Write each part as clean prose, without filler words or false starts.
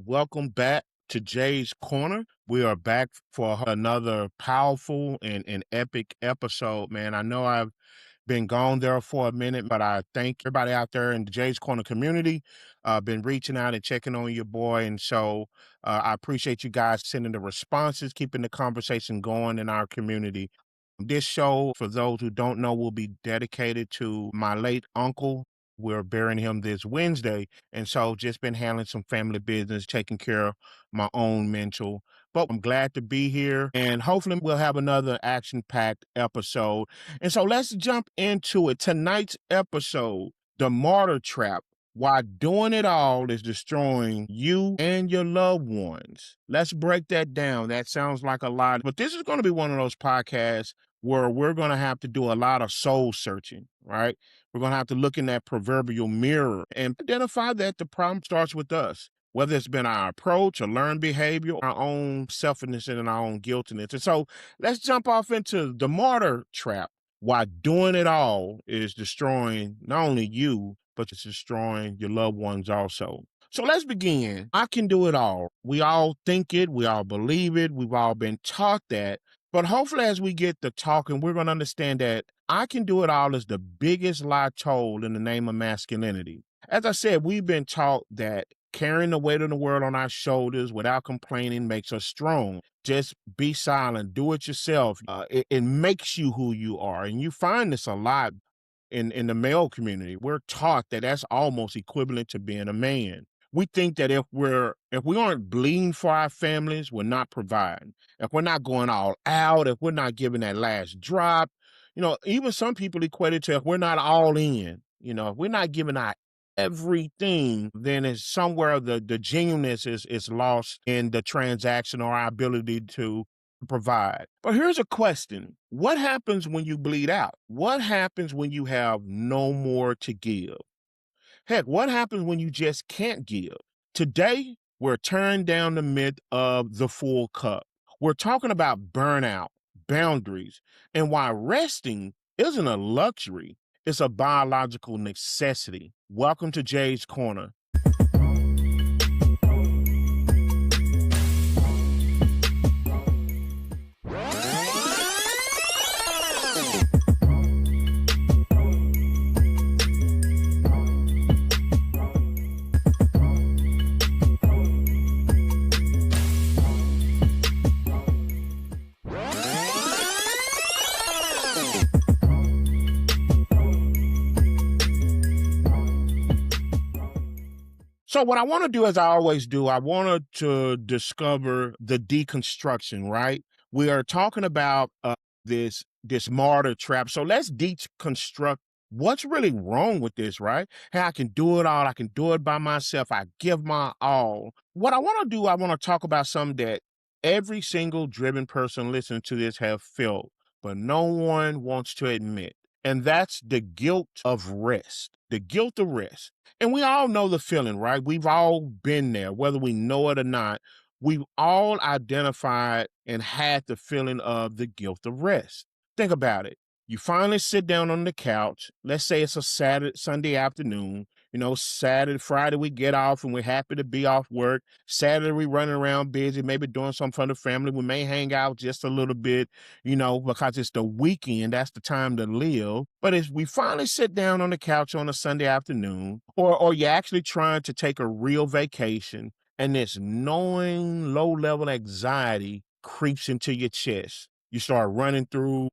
Welcome back to Jay's Corner. We are back for another powerful and epic episode, man. I know I've been gone there for a minute, but I thank everybody out there in the Jay's Corner community. Been reaching out and checking on your boy. And so I appreciate you guys sending the responses, keeping the conversation going in our community. This show, for those who don't know, will be dedicated to my late uncle. We're burying him this Wednesday. And so just been handling some family business, taking care of my own mental. But I'm glad to be here and hopefully we'll have another action packed episode. And so let's jump into it. Tonight's episode, the Martyr Trap. Why doing it all is destroying you and your loved ones. Let's break that down. That sounds like a lot, but this is going to be one of those podcasts where we're going to have to do a lot of soul searching, right? We're going to have to look in that proverbial mirror and identify that the problem starts with us, whether it's been our approach, a learned behavior, our own selfishness and our own guiltiness. And so let's jump off into the Martyr Trap. Why doing it all is destroying not only you, but it's destroying your loved ones also. So let's begin. I can do it all. We all think it. We all believe it. We've all been taught that. But hopefully as we get to talking, we're going to understand that I can do it all is the biggest lie told in the name of masculinity. As I said, we've been taught that carrying the weight of the world on our shoulders without complaining makes us strong. Just be silent, do it yourself. It makes you who you are. And you find this a lot in the male community. We're taught that that's almost equivalent to being a man. We think that if we aren't bleeding for our families, we're not providing. If we're not going all out, if we're not giving that last drop, even some people equate it to if we're not all in, if we're not giving our everything, then it's somewhere the genuineness is lost in the transaction or our ability to provide. But here's a question. What happens when you bleed out? What happens when you have no more to give? Heck, what happens when you just can't give? Today, we're tearing down the myth of the full cup. We're talking about burnout, boundaries, and why resting isn't a luxury, it's a biological necessity. Welcome to Jay's Corner. So what I want to do, as I always do, I wanted to discover the deconstruction, right? We are talking about this martyr trap. So let's deconstruct what's really wrong with this, right? Hey, I can do it all. I can do it by myself. I give my all. What I want to do, I want to talk about something that every single driven person listening to this have felt, but no one wants to admit. And that's the guilt of rest, the guilt of rest. And we all know the feeling, right? We've all been there, whether we know it or not. We've all identified and had the feeling of the guilt of rest. Think about it. You finally sit down on the couch. Let's say it's a Sunday afternoon. Saturday, Friday, we get off and we're happy to be off work. Saturday, we running around busy, maybe doing something for the family. We may hang out just a little bit, because it's the weekend. That's the time to live. But if we finally sit down on the couch on a Sunday afternoon, or you're actually trying to take a real vacation, and this knowing low-level anxiety creeps into your chest, you start running through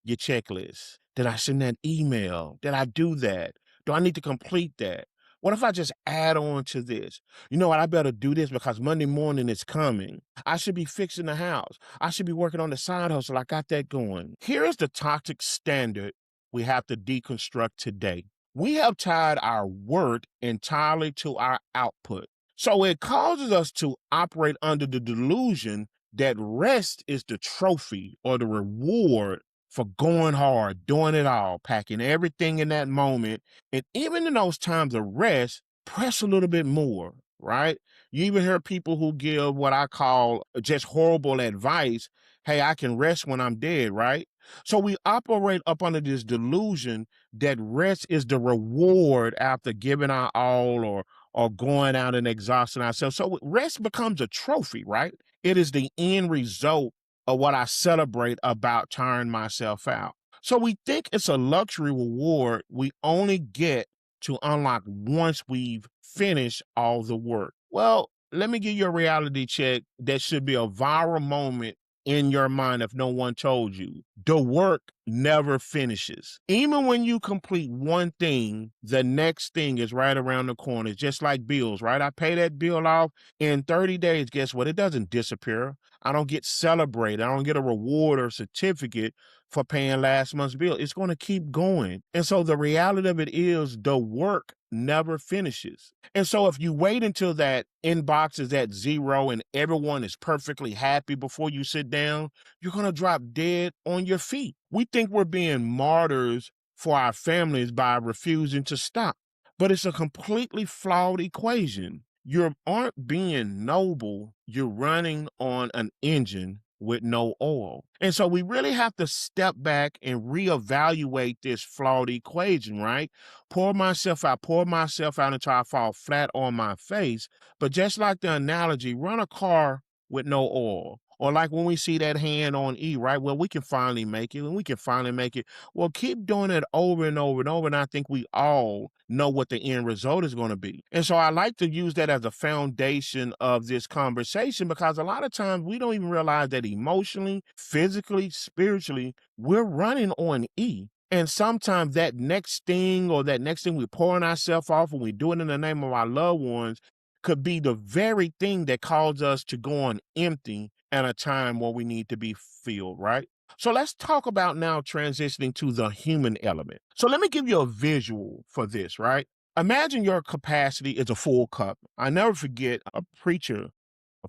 your checklist. Did I send that email? Did I do that? Do I need to complete that? What if I just add on to this? You know what? I better do this because Monday morning is coming. I should be fixing the house. I should be working on the side hustle. I got that going. Here's the toxic standard we have to deconstruct today. We have tied our worth entirely to our output. So it causes us to operate under the delusion that rest is the trophy or the reward for going hard, doing it all, packing everything in that moment. And even in those times of rest, press a little bit more, right? You even hear people who give what I call just horrible advice. Hey, I can rest when I'm dead, right? So we operate up under this delusion that rest is the reward after giving our all or going out and exhausting ourselves. So rest becomes a trophy, right? It is the end result of what I celebrate about tiring myself out. So we think it's a luxury reward we only get to unlock once we've finished all the work. Well, let me give you a reality check that should be a viral moment in your mind if no one told you. The work never finishes. Even when you complete one thing, the next thing is right around the corner. It's just like bills, right? I pay that bill off in 30 days. Guess what? It doesn't disappear. I don't get celebrated. I don't get a reward or certificate for paying last month's bill. It's going to keep going. And so the reality of it is the work never finishes. And so if you wait until that inbox is at zero and everyone is perfectly happy before you sit down, you're going to drop dead on your feet. We think we're being martyrs for our families by refusing to stop, but it's a completely flawed equation. You aren't being noble, you're running on an engine with no oil. And so we really have to step back and reevaluate this flawed equation, right? Pour myself out until I fall flat on my face. But just like the analogy, run a car with no oil. Or like when we see that hand on E, right? Well, we can finally make it, and we can finally make it. Well, keep doing it over and over and over. And I think we all know what the end result is going to be. And so I like to use that as a foundation of this conversation because a lot of times we don't even realize that emotionally, physically, spiritually, we're running on E. And sometimes that next thing or that next thing we're pouring ourselves off and we do it in the name of our loved ones could be the very thing that caused us to go on empty at a time where we need to be filled, right? So let's talk about now transitioning to the human element. So let me give you a visual for this, right? Imagine your capacity is a full cup. I never forget a preacher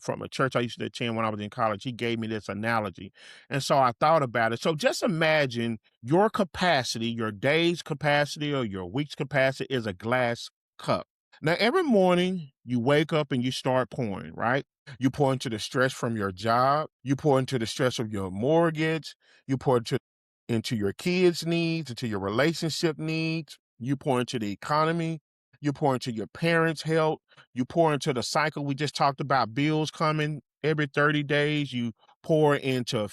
from a church I used to attend when I was in college. He gave me this analogy. And so I thought about it. So just imagine your capacity, your day's capacity or your week's capacity is a glass cup. Now, every morning you wake up and you start pouring, right? You pour into the stress from your job. You pour into the stress of your mortgage. You pour into your kids' needs, into your relationship needs. You pour into the economy. You pour into your parents' health. You pour into the cycle we just talked about, bills coming every 30 days. You pour into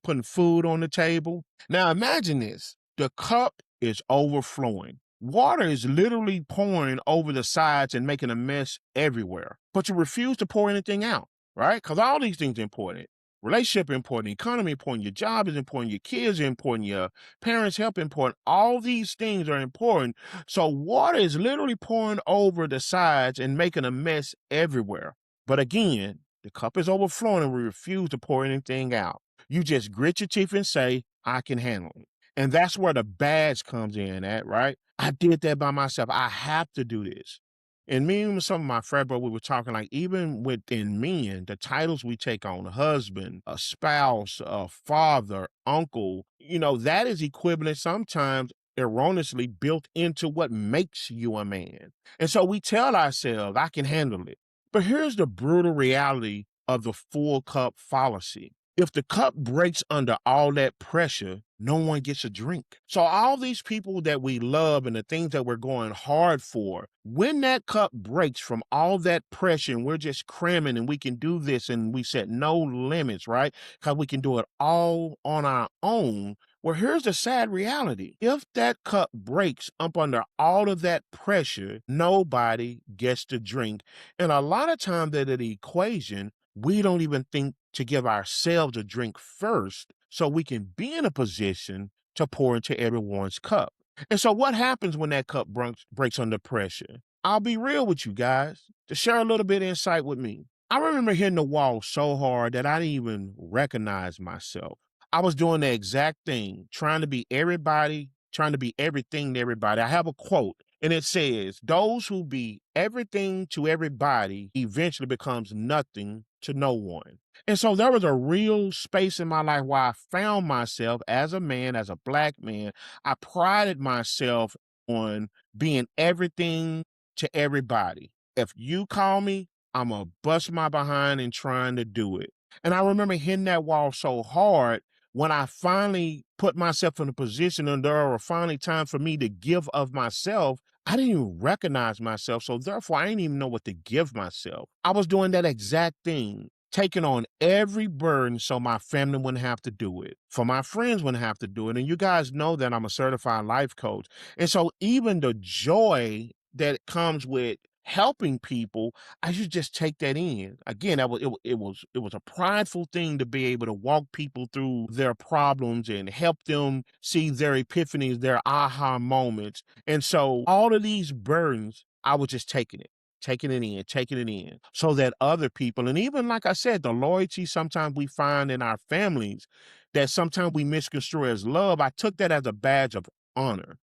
putting food on the table. Now imagine this. The cup is overflowing. Water is literally pouring over the sides and making a mess everywhere. But you refuse to pour anything out, right? Because all these things are important. Relationship important, economy important, your job is important, your kids are important, your parents' help important. All these things are important. So water is literally pouring over the sides and making a mess everywhere. But again, the cup is overflowing and we refuse to pour anything out. You just grit your teeth and say, I can handle it. And that's where the badge comes in at, right? I did that by myself. I have to do this. And me and some of my frat bro, we were talking like even within men, the titles we take on, a husband, a spouse, a father, uncle, that is equivalent sometimes erroneously built into what makes you a man. And so we tell ourselves, I can handle it. But here's the brutal reality of the full cup fallacy. If the cup breaks under all that pressure, no one gets a drink. So all these people that we love and the things that we're going hard for, when that cup breaks from all that pressure and we're just cramming and we can do this and we set no limits, right? Because we can do it all on our own. Well, here's the sad reality. If that cup breaks up under all of that pressure, nobody gets to drink. And a lot of times that the equation, we don't even think to give ourselves a drink first so we can be in a position to pour into everyone's cup. And so what happens when that cup breaks under pressure? I'll be real with you guys to share a little bit of insight with me. I remember hitting the wall so hard that I didn't even recognize myself. I was doing the exact thing, trying to be everybody, trying to be everything to everybody. I have a quote and it says, those who be everything to everybody eventually becomes nothing to no one. And so there was a real space in my life where I found myself as a man, as a Black man. I prided myself on being everything to everybody. If you call me, I'm going to bust my behind and trying to do it. And I remember hitting that wall so hard when I finally put myself in a position and there were finally time for me to give of myself, I didn't even recognize myself. So therefore, I didn't even know what to give myself. I was doing that exact thing, taking on every burden so my family wouldn't have to do it, for my friends wouldn't have to do it. And you guys know that I'm a certified life coach. And so even the joy that comes with helping people, I should just take that in. Again, it was a prideful thing to be able to walk people through their problems and help them see their epiphanies, their aha moments. And so all of these burdens, I was just taking it in, so that other people, and even like I said, the loyalty sometimes we find in our families that sometimes we misconstrue as love, I took that as a badge of honor.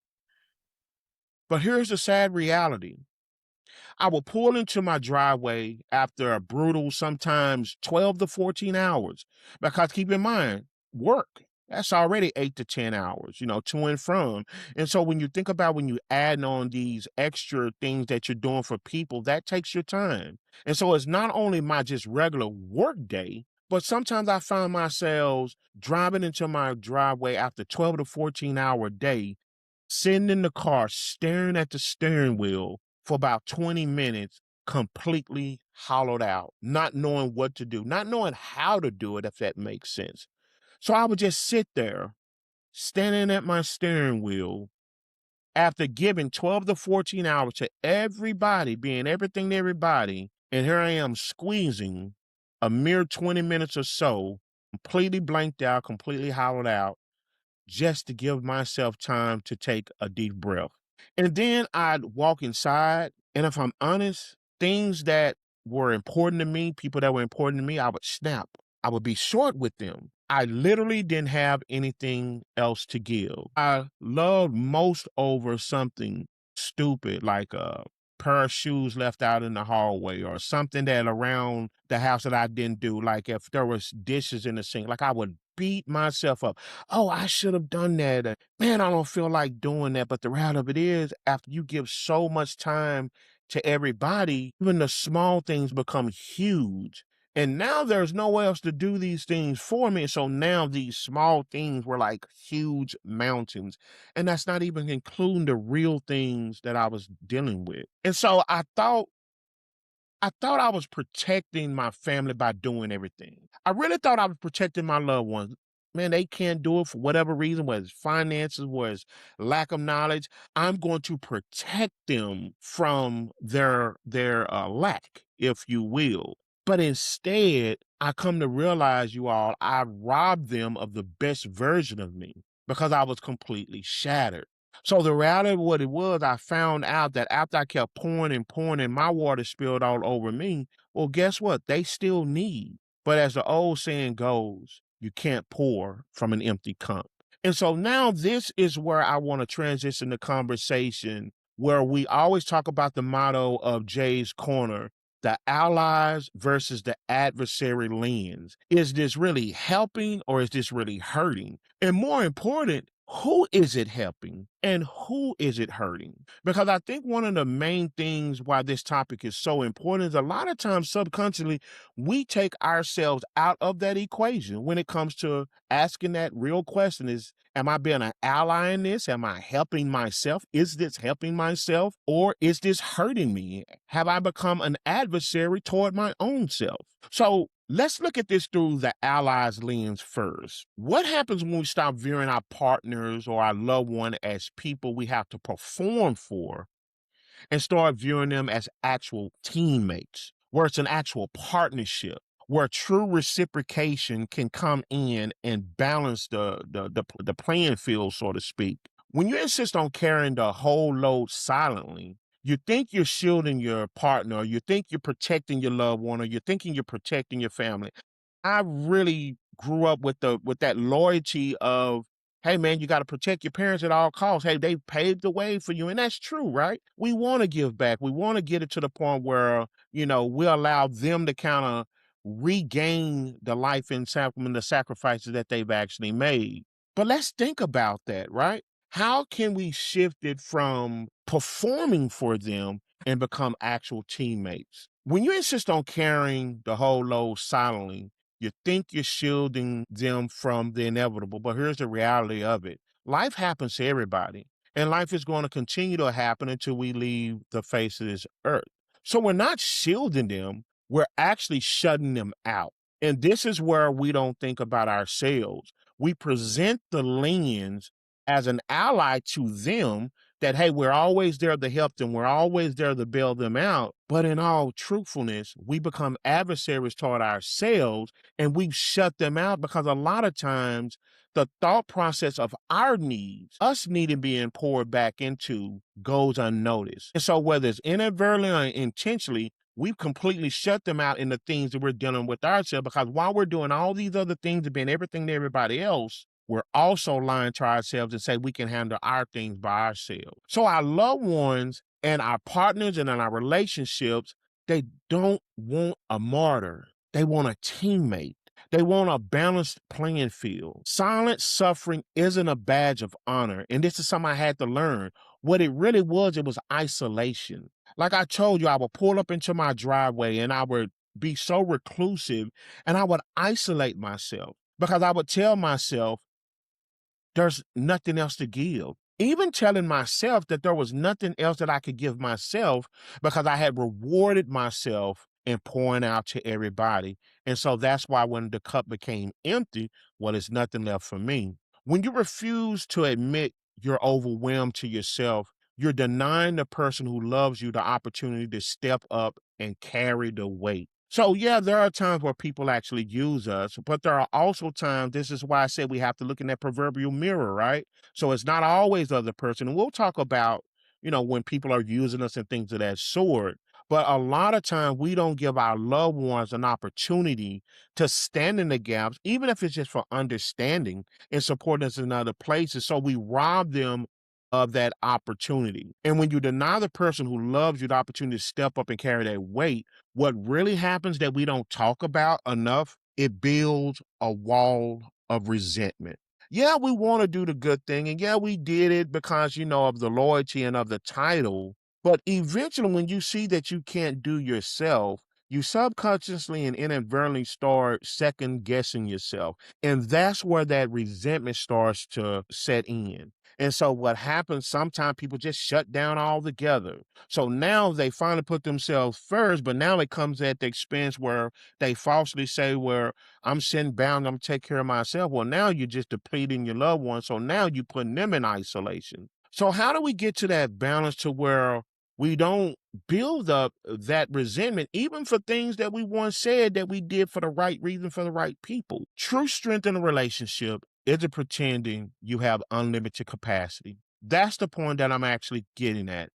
But here's the sad reality. I will pull into my driveway after a brutal, sometimes 12 to 14 hours. Because keep in mind, work, that's already 8 to 10 hours, to and from. And so when you think about when you add on these extra things that you're doing for people, that takes your time. And so it's not only my just regular work day, but sometimes I find myself driving into my driveway after 12 to 14-hour day, sitting in the car, staring at the steering wheel for about 20 minutes, completely hollowed out, not knowing what to do, not knowing how to do it, if that makes sense. So I would just sit there, standing at my steering wheel after giving 12 to 14 hours to everybody, being everything to everybody. And here I am squeezing a mere 20 minutes or so, completely blanked out, completely hollowed out, just to give myself time to take a deep breath. And then I'd walk inside. And if I'm honest, things that were important to me, people that were important to me, I would snap. I would be short with them. I literally didn't have anything else to give. I loved most over something stupid like a pair of shoes left out in the hallway or something that around the house that I didn't do. Like if there was dishes in the sink, like I would beat myself up. Oh, I should have done that. Man, I don't feel like doing that. But the reality of it is, after you give so much time to everybody, even the small things become huge. And now there's no one else to do these things for me. So now these small things were like huge mountains. And that's not even including the real things that I was dealing with. And so I thought I was protecting my family by doing everything. I really thought I was protecting my loved ones. Man, they can't do it for whatever reason, whether it's finances, whether it's lack of knowledge. I'm going to protect them from their lack, if you will. But instead, I come to realize, you all, I robbed them of the best version of me because I was completely shattered. So the reality of what it was, I found out that after I kept pouring and pouring and my water spilled all over me, well, guess what? They still need. But as the old saying goes, you can't pour from an empty cup. And so now this is where I want to transition the conversation, where we always talk about the motto of Jay's Corner, the allies versus the adversary lens. Is this really helping or is this really hurting? And more important, who is it helping and who is it hurting? Because I think one of the main things why this topic is so important is a lot of times subconsciously we take ourselves out of that equation when it comes to asking that real question is, am I being an ally in this? Am I helping myself? Is this helping myself or is this hurting me? Have I become an adversary toward my own self? So let's look at this through the allies lens first. What happens when we stop viewing our partners or our loved one as people we have to perform for and start viewing them as actual teammates, where it's an actual partnership, where true reciprocation can come in and balance the playing field, so to speak. When you insist on carrying the whole load silently, you think you're shielding your partner, or you think you're protecting your loved one, or you're thinking you're protecting your family. I really grew up with that loyalty of, hey man, you got to protect your parents at all costs. Hey, they paved the way for you. And that's true, right? We want to give back. We want to get it to the point where, we allow them to kind of regain the life and the sacrifices that they've actually made. But let's think about that, right? How can we shift it from performing for them and become actual teammates? When you insist on carrying the whole load silently, you think you're shielding them from the inevitable, but here's the reality of it. Life happens to everybody. and life is going to continue to happen until we leave the face of this earth. So we're not shielding them, we're actually shutting them out. And this is where we don't think about ourselves. We present the lens as an ally to them that, hey, we're always there to help them, we're always there to bail them out. But in all truthfulness, we become adversaries toward ourselves and we shut them out because a lot of times the thought process of our needs, us needing being poured back into, goes unnoticed. And so, whether it's inadvertently or intentionally, we've completely shut them out in the things that we're dealing with ourselves because while we're doing all these other things and being everything to everybody else, we're also lying to ourselves and say we can handle our things by ourselves. So our loved ones and our partners and in our relationships, they don't want a martyr. They want a teammate. They want a balanced playing field. Silent suffering isn't a badge of honor. And this is something I had to learn. What it really was, it was isolation. Like I told you, I would pull up into my driveway and I would be so reclusive and I would isolate myself because I would tell myself, there's nothing else to give. Even telling myself that there was nothing else that I could give myself because I had rewarded myself in pouring out to everybody. And so that's why when the cup became empty, well, there's nothing left for me. When you refuse to admit you're overwhelmed to yourself, you're denying the person who loves you the opportunity to step up and carry the weight. So, yeah, there are times where people actually use us, but there are also times, this is why I said we have to look in that proverbial mirror, right? So it's not always the other person. And we'll talk about, when people are using us and things of that sort. But a lot of times we don't give our loved ones an opportunity to stand in the gaps, even if it's just for understanding and supporting us in other places. So we rob them of that opportunity. And when you deny the person who loves you the opportunity to step up and carry that weight, what really happens that we don't talk about enough, it builds a wall of resentment. Yeah, we want to do the good thing. And yeah, we did it because, of the loyalty and of the title. But eventually, when you see that you can't do yourself, you subconsciously and inadvertently start second guessing yourself. And that's where that resentment starts to set in. And so what happens, sometimes people just shut down altogether. So now they finally put themselves first, but now it comes at the expense where they falsely say, where I'm sin bound, I'm take care of myself. Well, now you're just depleting your loved ones. So now you're putting them in isolation. So how do we get to that balance to where we don't build up that resentment, even for things that we once said that we did for the right reason, for the right people? True strength in a relationship isn't pretending you have unlimited capacity. That's the point that I'm actually getting at.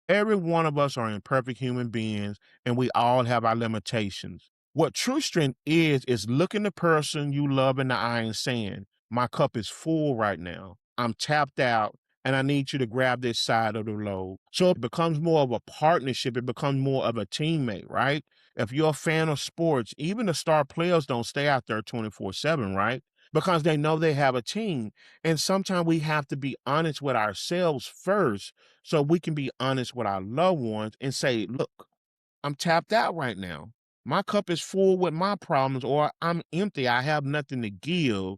Every one of us are imperfect human beings and we all have our limitations. What true strength is looking the person you love in the eye and saying, my cup is full right now. I'm tapped out and I need you to grab this side of the load. So it becomes more of a partnership. It becomes more of a teammate, right? If you're a fan of sports, even the star players don't stay out there 24/7, right? Because they know they have a team. And sometimes we have to be honest with ourselves first so we can be honest with our loved ones and say, look, I'm tapped out right now. My cup is full with my problems, or I'm empty. I have nothing to give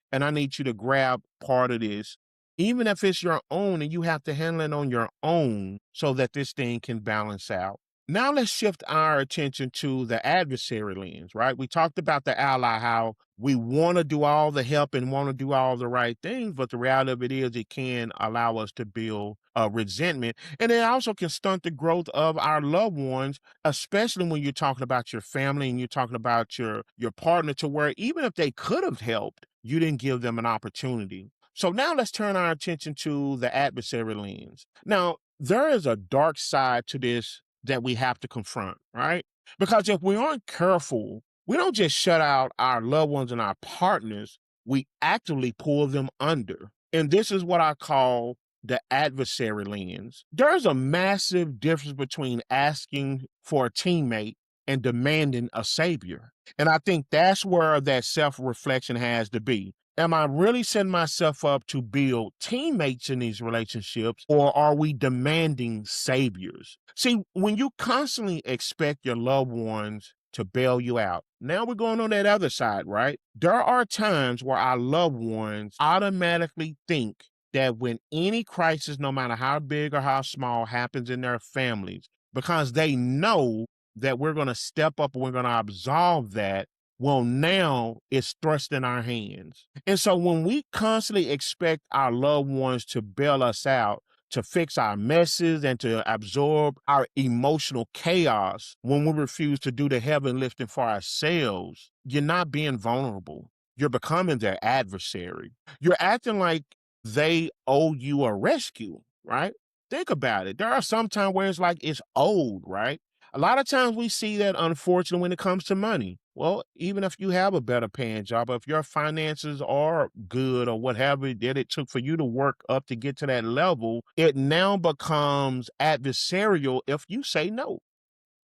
and I need you to grab part of this, even if it's your own and you have to handle it on your own so that this thing can balance out. Now let's shift our attention to the adversary lens, right? We talked about the ally, how we want to do all the help and want to do all the right things, but the reality of it is it can allow us to build resentment. And it also can stunt the growth of our loved ones, especially when you're talking about your family and you're talking about your partner, to where even if they could have helped, you didn't give them an opportunity. So now let's turn our attention to the adversary lens. Now, there is a dark side to this that we have to confront, right? Because if we aren't careful, we don't just shut out our loved ones and our partners, we actively pull them under. And this is what I call the adversary lens. There's a massive difference between asking for a teammate and demanding a savior. And I think that's where that self-reflection has to be. Am I really setting myself up to build teammates in these relationships, or are we demanding saviors? See, when you constantly expect your loved ones to bail you out, now we're going on that other side, right? There are times where our loved ones automatically think that when any crisis, no matter how big or how small, happens in their families, because they know that we're going to step up and we're going to absolve that, well, now it's thrust in our hands. And so when we constantly expect our loved ones to bail us out, to fix our messes and to absorb our emotional chaos when we refuse to do the heavy lifting for ourselves, you're not being vulnerable. You're becoming their adversary. You're acting like they owe you a rescue, right? Think about it. There are some times where it's like it's owed, right? A lot of times we see that, unfortunately, when it comes to money. Well, even if you have a better paying job, if your finances are good or whatever that it took for you to work up to get to that level, it now becomes adversarial if you say no.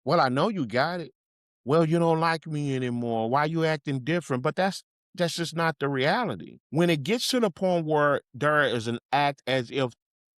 Well, I know you got it. Well, you don't like me anymore. Why you acting different? But that's just not the reality. When it gets to the point where there is an act as if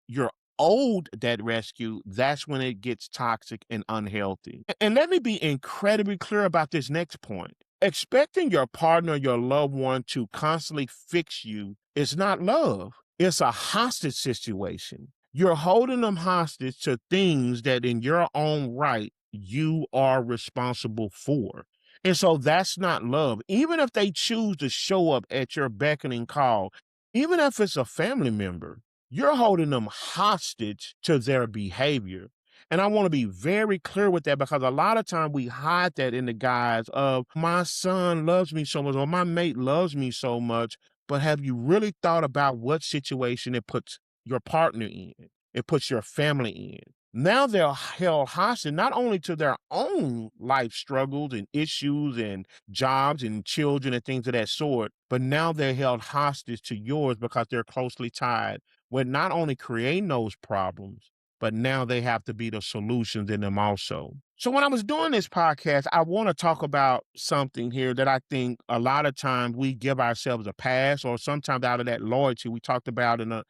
you're owed that rescue, that's when it gets toxic and unhealthy. And let me be incredibly clear about this next point. Expecting your partner, your loved one to constantly fix you is not love. It's a hostage situation. You're holding them hostage to things that in your own right you are responsible for. And so that's not love. Even if they choose to show up at your beckoning call, even if it's a family member, you're holding them hostage to their behavior. And I want to be very clear with that, because a lot of time we hide that in the guise of my son loves me so much or my mate loves me so much. But have you really thought about what situation it puts your partner in? It puts your family in. Now they're held hostage not only to their own life struggles and issues and jobs and children and things of that sort, but now they're held hostage to yours because they're closely tied with not only creating those problems, but now they have to be the solutions in them also. So when I was doing this podcast, I want to talk about something here that I think a lot of times we give ourselves a pass, or sometimes out of that loyalty we talked about in a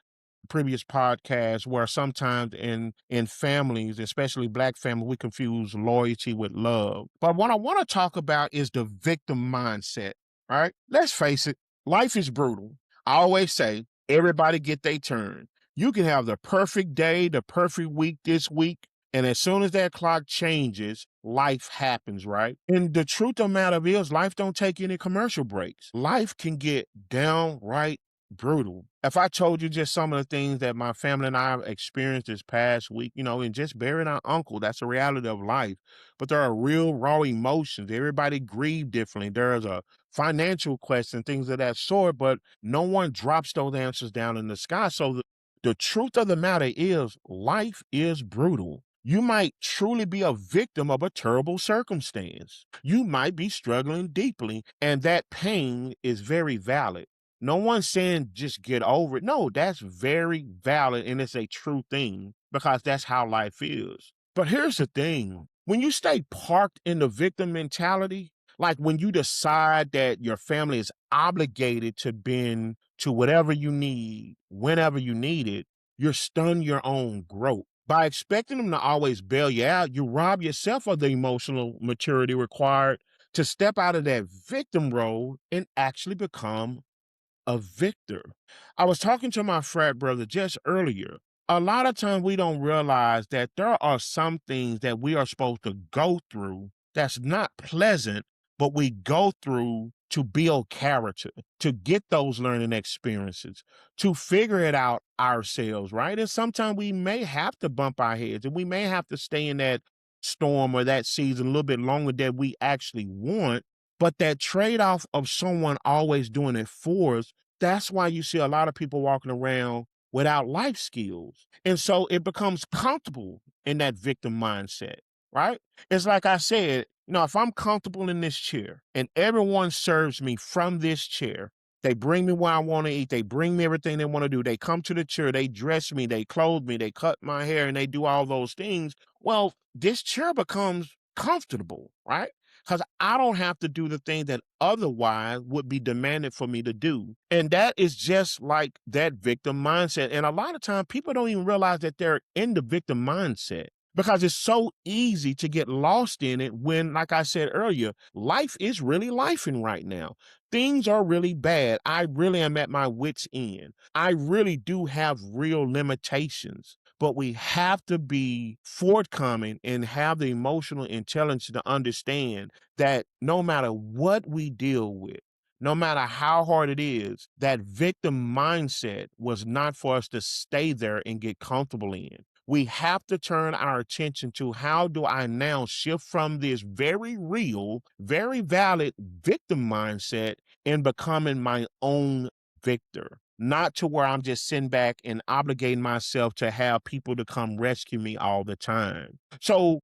previous podcast, where sometimes in families, especially Black families, we confuse loyalty with love. But what I want to talk about is the victim mindset. Right? Let's face it, life is brutal. I always say everybody get their turn. You can have the perfect day, the perfect week this week, and as soon as that clock changes, life happens, right? And the truth of the matter is, life don't take any commercial breaks. Life can get downright brutal. If I told you just some of the things that my family and I have experienced this past week, and just burying our uncle, that's a reality of life. But there are real raw emotions. Everybody grieve differently. There is a financial question, things of that sort, but no one drops those answers down in the sky. So the truth of the matter is, life is brutal. You might truly be a victim of a terrible circumstance. You might be struggling deeply, and that pain is very valid. No one's saying just get over it. No, that's very valid, and it's a true thing, because that's how life is. But here's the thing. When you stay parked in the victim mentality, like when you decide that your family is obligated to bend to whatever you need, whenever you need it, you're stunning your own growth. By expecting them to always bail you out, you rob yourself of the emotional maturity required to step out of that victim role and actually become a victor. I was talking to my frat brother just earlier. A lot of times we don't realize that there are some things that we are supposed to go through that's not pleasant, but we go through to build character, to get those learning experiences, to figure it out ourselves, right? And sometimes we may have to bump our heads and we may have to stay in that storm or that season a little bit longer than we actually want. But that trade-off of someone always doing it for us, that's why you see a lot of people walking around without life skills. And so it becomes comfortable in that victim mindset, right? It's like I said, if I'm comfortable in this chair and everyone serves me from this chair, they bring me where I want to eat, they bring me everything they want to do, they come to the chair, they dress me, they clothe me, they cut my hair, and they do all those things. Well, this chair becomes comfortable, right? Because I don't have to do the thing that otherwise would be demanded for me to do. And that is just like that victim mindset. And a lot of times people don't even realize that they're in the victim mindset. because it's so easy to get lost in it when, like I said earlier, life is really lifing right now. Things are really bad. I really am at my wit's end. I really do have real limitations, but we have to be forthcoming and have the emotional intelligence to understand that no matter what we deal with, no matter how hard it is, that victim mindset was not for us to stay there and get comfortable in. We have to turn our attention to how do I now shift from this very real, very valid victim mindset and becoming my own victor, not to where I'm just sitting back and obligating myself to have people to come rescue me all the time. So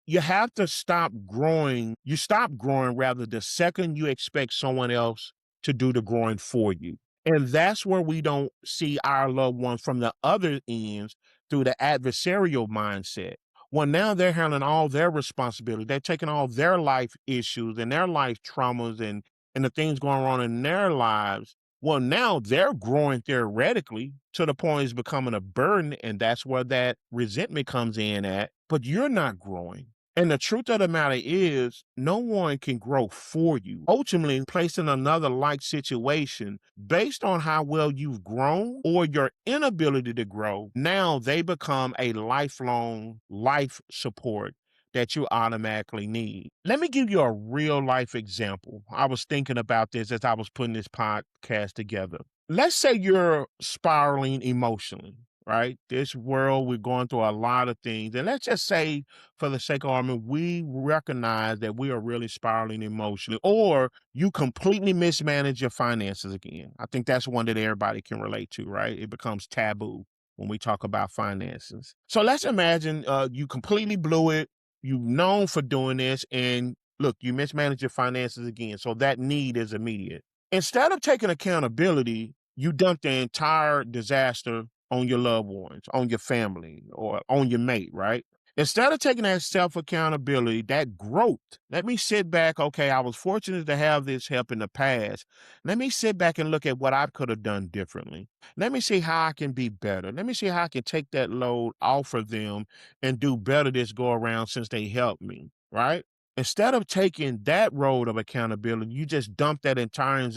you have to stop growing. You stop growing rather the second you expect someone else to do the growing for you. And that's where we don't see our loved ones from the other ends through the adversarial mindset. Well, now they're handling all their responsibility. They're taking all their life issues and their life traumas and the things going on in their lives. Well, now they're growing theoretically to the point it's becoming a burden, and that's where that resentment comes in at. But you're not growing. And the truth of the matter is, no one can grow for you. Ultimately, placed in another like situation based on how well you've grown or your inability to grow, now they become a lifelong life support that you automatically need. Let me give you a real life example. I was thinking about this as I was putting this podcast together. Let's say you're spiraling emotionally, right? This world, we're going through a lot of things. And let's just say, for the sake of argument, we recognize that we are really spiraling emotionally, or you completely mismanage your finances again. I think that's one that everybody can relate to, right? It becomes taboo when we talk about finances. So let's imagine you completely blew it. You're known for doing this, and look, you mismanage your finances again. So that need is immediate. Instead of taking accountability, you dump the entire disaster on your loved ones, on your family, or on your mate, right? Instead of taking that self accountability, that growth, let me sit back. Okay, I was fortunate to have this help in the past. Let me sit back and look at what I could have done differently. Let me see how I can be better. Let me see how I can take that load off of them and do better this go around since they helped me, right? Instead of taking that road of accountability, you just dump that entire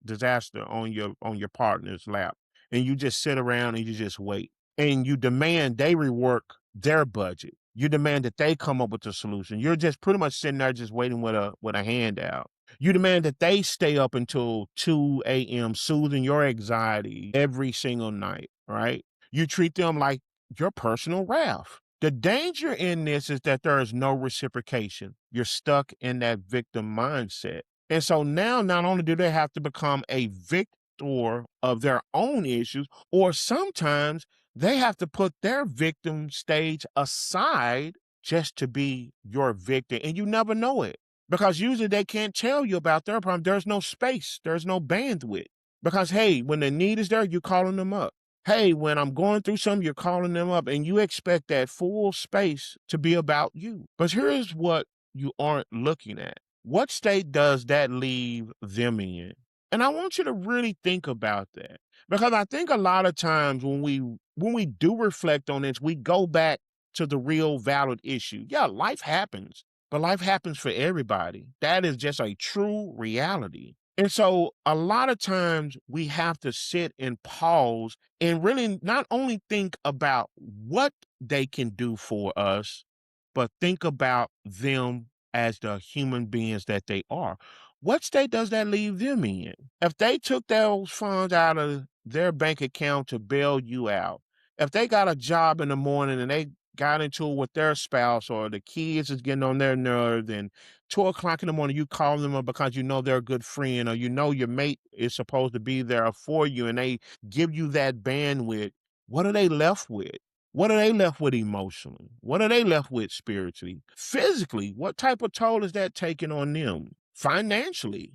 disaster on your partner's lap, and you just sit around and you just wait, and you demand they rework their budget. You demand that they come up with a solution. You're just pretty much sitting there just waiting with a handout. You demand that they stay up until 2 a.m. soothing your anxiety every single night, right? You treat them like your personal wrath. The danger in this is that there is no reciprocation. You're stuck in that victim mindset. And so now not only do they have to become a victor of their own issues, or sometimes they have to put their victim stage aside just to be your victim. And you never know it, because usually they can't tell you about their problem. There's no space, there's no bandwidth. Because, hey, when the need is there, you're calling them up. Hey, when I'm going through something, you're calling them up, and you expect that full space to be about you. But here's what you aren't looking at. What state does that leave them in? And I want you to really think about that, because I think a lot of times when we do reflect on this, we go back to the real valid issue. Yeah, life happens, but life happens for everybody. That is just a true reality. And so a lot of times we have to sit and pause and really not only think about what they can do for us, but think about them as the human beings that they are. What state does that leave them in? If they took those funds out of their bank account to bail you out, if they got a job in the morning and they got into it with their spouse, or the kids is getting on their nerves, and 2 o'clock in the morning you call them up because you know they're a good friend, or you know your mate is supposed to be there for you, and they give you that bandwidth, what are they left with? What are they left with emotionally? What are they left with spiritually? Physically, what type of toll is that taking on them? Financially,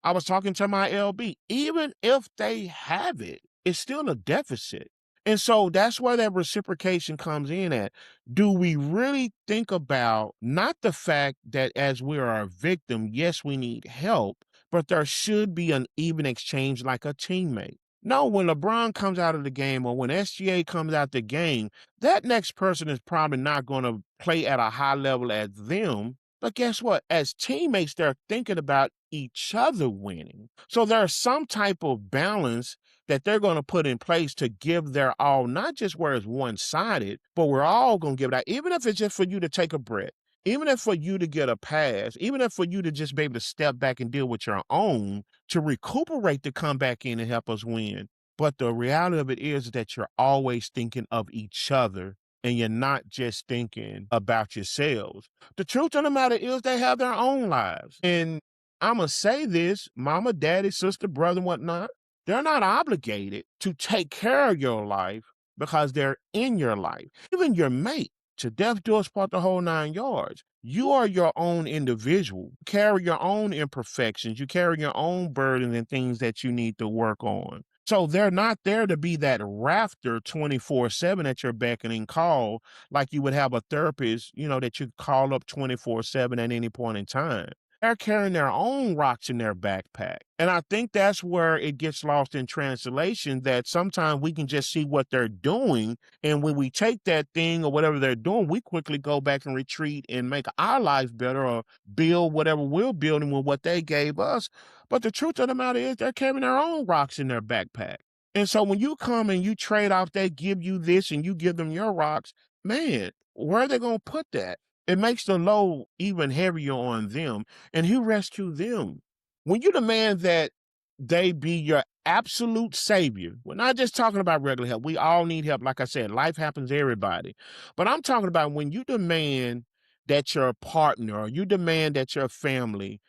I was talking to my LB. Even if they have it, it's still a deficit. And so that's where that reciprocation comes in at. Do we really think about not the fact that as we are a victim, yes, we need help, but there should be an even exchange like a teammate. No, when LeBron comes out of the game or when SGA comes out the game, that next person is probably not going to play at a high level as them. But guess what? As teammates, they're thinking about each other winning. So there's some type of balance that they're going to put in place to give their all, not just where it's one sided, but we're all going to give it out, even if it's just for you to take a breath, even if for you to get a pass, even if for you to just be able to step back and deal with your own to recuperate to come back in and help us win. But the reality of it is that you're always thinking of each other and you're not just thinking about yourselves. The truth of the matter is they have their own lives. And I'm going to say this, mama, daddy, sister, brother, whatnot, they're not obligated to take care of your life because they're in your life. Even your mate, to death do us part the whole 9 yards. You are your own individual. You carry your own imperfections. You carry your own burden and things that you need to work on. So they're not there to be that rafter 24/7 at your beckoning call, like you would have a therapist, that you call up 24/7 at any point in time. They're carrying their own rocks in their backpack. And I think that's where it gets lost in translation, that sometimes we can just see what they're doing. And when we take that thing or whatever they're doing, we quickly go back and retreat and make our lives better or build whatever we're building with what they gave us. But the truth of the matter is they're carrying their own rocks in their backpack. And so when you come and you trade off, they give you this and you give them your rocks, man, where are they going to put that? It makes the load even heavier on them. And who rescued them? When you demand that they be your absolute savior, we're not just talking about regular help. We all need help. Like I said, life happens to everybody. But I'm talking about when you demand that your partner or you demand that your family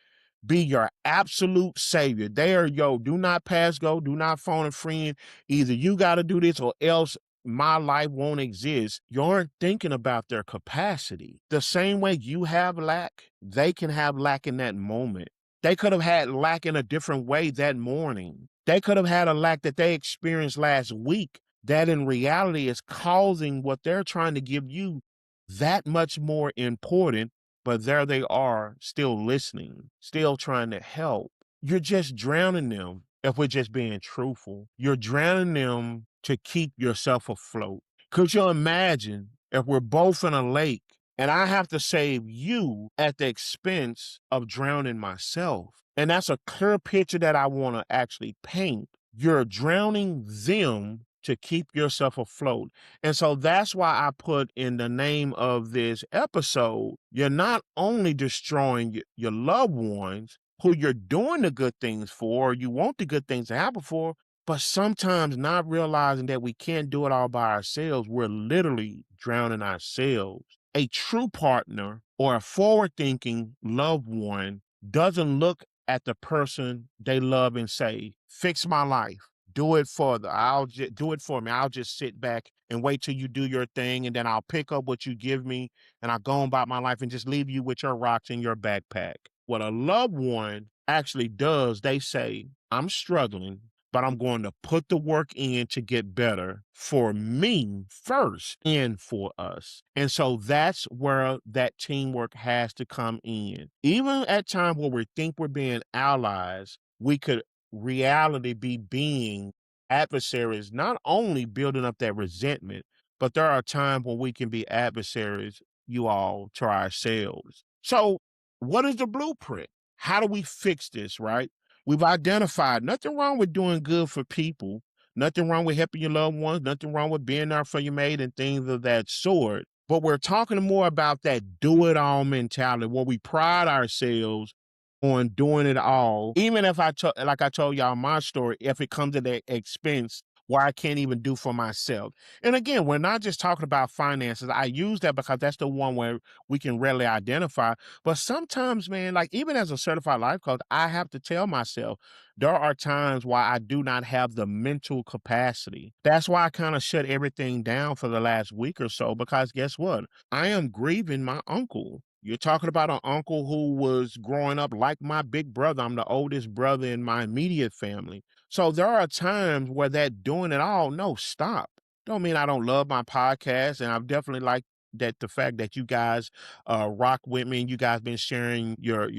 be your absolute savior. They are do not pass go, do not phone a friend. Either you got to do this or else my life won't exist. You aren't thinking about their capacity. The same way you have lack, they can have lack in that moment. They could have had lack in a different way that morning. They could have had a lack that they experienced last week that in reality is causing what they're trying to give you that much more important, but there they are still listening, still trying to help. You're just drowning them if we're just being truthful. You're drowning them to keep yourself afloat. Could you imagine if we're both in a lake and I have to save you at the expense of drowning myself? And that's a clear picture that I want to actually paint. You're drowning them to keep yourself afloat. And so that's why I put in the name of this episode, you're not only destroying your loved ones who you're doing the good things for, or you want the good things to happen for, but sometimes not realizing that we can't do it all by ourselves. We're literally drowning ourselves. A true partner or a forward-thinking loved one doesn't look at the person they love and say, fix my life. Do it I'll just do it for me. I'll just sit back and wait till you do your thing, and then I'll pick up what you give me, and I'll go on about my life and just leave you with your rocks in your backpack. What a loved one actually does, they say, I'm struggling, but I'm going to put the work in to get better for me first and for us. And so that's where that teamwork has to come in. Even at times where we think we're being allies, we could reality be being adversaries, not only building up that resentment, but there are times when we can be adversaries, you all, to ourselves. So what is the blueprint? How do we fix this, right? We've identified nothing wrong with doing good for people, nothing wrong with helping your loved ones, nothing wrong with being there for your mate and things of that sort. But we're talking more about that do it all mentality where we pride ourselves on doing it all. Even if like I told y'all my story, if it comes at the expense where I can't even do for myself. And again, we're not just talking about finances. I use that because that's the one where we can readily identify. But sometimes, man, like even as a certified life coach, I have to tell myself there are times why I do not have the mental capacity. That's why I kind of shut everything down for the last week or so, because guess what? I am grieving my uncle. You're talking about an uncle who was growing up like my big brother. I'm the oldest brother in my immediate family. So there are times where that doing it all, no, stop. Don't mean I don't love my podcast, and I've definitely like that the fact that you guys rock with me and you guys been sharing your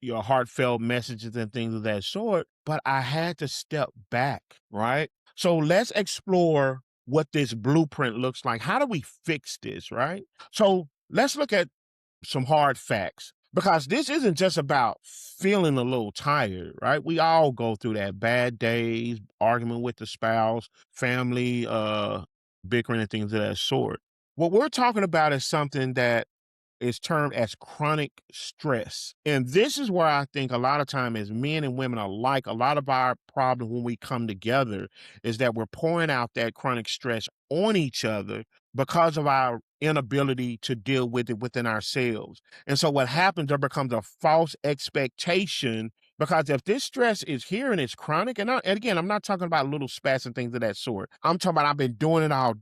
your heartfelt messages and things of that sort, but I had to step back, right? So let's explore what this blueprint looks like. How do we fix this, right? So let's look at some hard facts because this isn't just about feeling a little tired, right? We all go through that, bad days, argument with the spouse, family, bickering and things of that sort. What we're talking about is something that is termed as chronic stress. And this is where I think a lot of time as men and women alike, a lot of our problem when we come together is that we're pouring out that chronic stress on each other because of our inability to deal with it within ourselves. And so what happens, there becomes a false expectation because if this stress is here and it's chronic, and again, I'm not talking about little spats and things of that sort. I'm talking about I've been doing it all,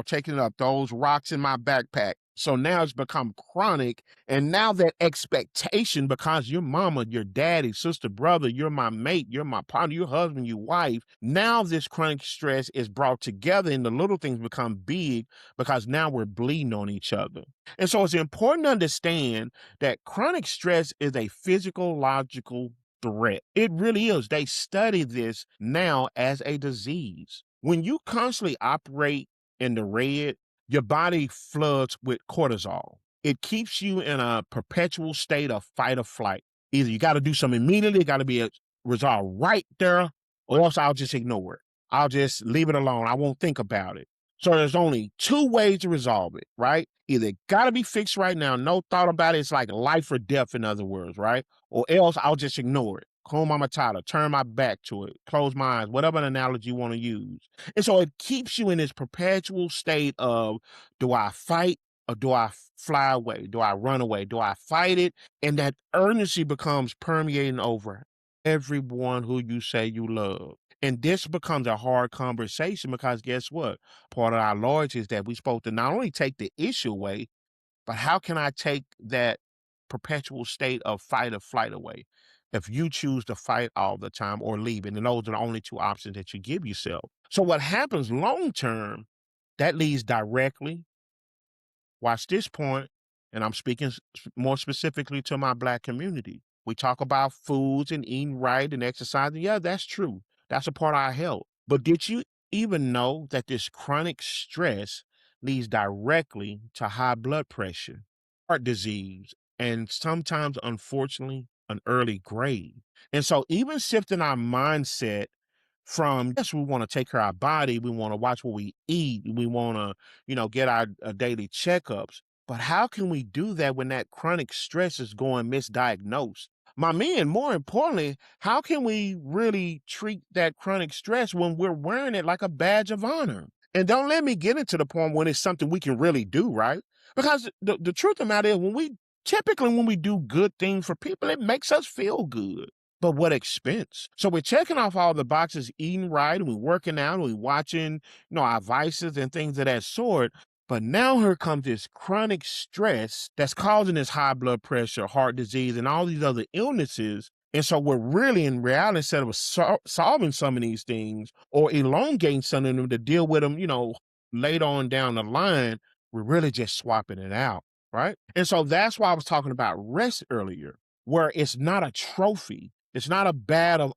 taking it up, those rocks in my backpack. So now it's become chronic. And now that expectation, because your mama, your daddy, sister, brother, you're my mate, you're my partner, your husband, your wife. Now this chronic stress is brought together and the little things become big because now we're bleeding on each other. And so it's important to understand that chronic stress is a physiological threat. It really is. They study this now as a disease. When you constantly operate in the red, your body floods with cortisol. It keeps you in a perpetual state of fight or flight. Either you got to do something immediately, it got to be resolved right there, or else I'll just ignore it. I'll just leave it alone. I won't think about it. So there's only two ways to resolve it, right? Either got to be fixed right now, no thought about it. It's like life or death, in other words, right? Or else I'll just ignore it. Comb my matata, turn my back to it, close my eyes, whatever analogy you want to use. And so it keeps you in this perpetual state of, do I fight or do I fly away? Do I run away? Do I fight it? And that urgency becomes permeating over everyone who you say you love. And this becomes a hard conversation because guess what? Part of our loyalty is that we're supposed to not only take the issue away, but how can I take that perpetual state of fight or flight away? If you choose to fight all the time or leave it, and those are the only two options that you give yourself. So what happens long term, that leads directly, watch this point, and I'm speaking more specifically to my Black community. We talk about foods and eating right and exercising. Yeah, that's true. That's a part of our health. But did you even know that this chronic stress leads directly to high blood pressure, heart disease, and sometimes, unfortunately, an early grave? And so, even shifting our mindset from, yes, we want to take care of our body, we want to watch what we eat, we want to, get our daily checkups. But how can we do that when that chronic stress is going misdiagnosed? My men, more importantly, how can we really treat that chronic stress when we're wearing it like a badge of honor? And don't let me get into the point when it's something we can really do, right? Because the truth of the matter is, when we do good things for people, it makes us feel good. But what expense? So we're checking off all the boxes, eating right, and we're working out, and we're watching, our vices and things of that sort. But now here comes this chronic stress that's causing this high blood pressure, heart disease, and all these other illnesses. And so we're really, in reality, instead of solving some of these things or elongating some of them to deal with them, later on down the line, we're really just swapping it out, right? And so that's why I was talking about rest earlier, where it's not a trophy. It's not a badge of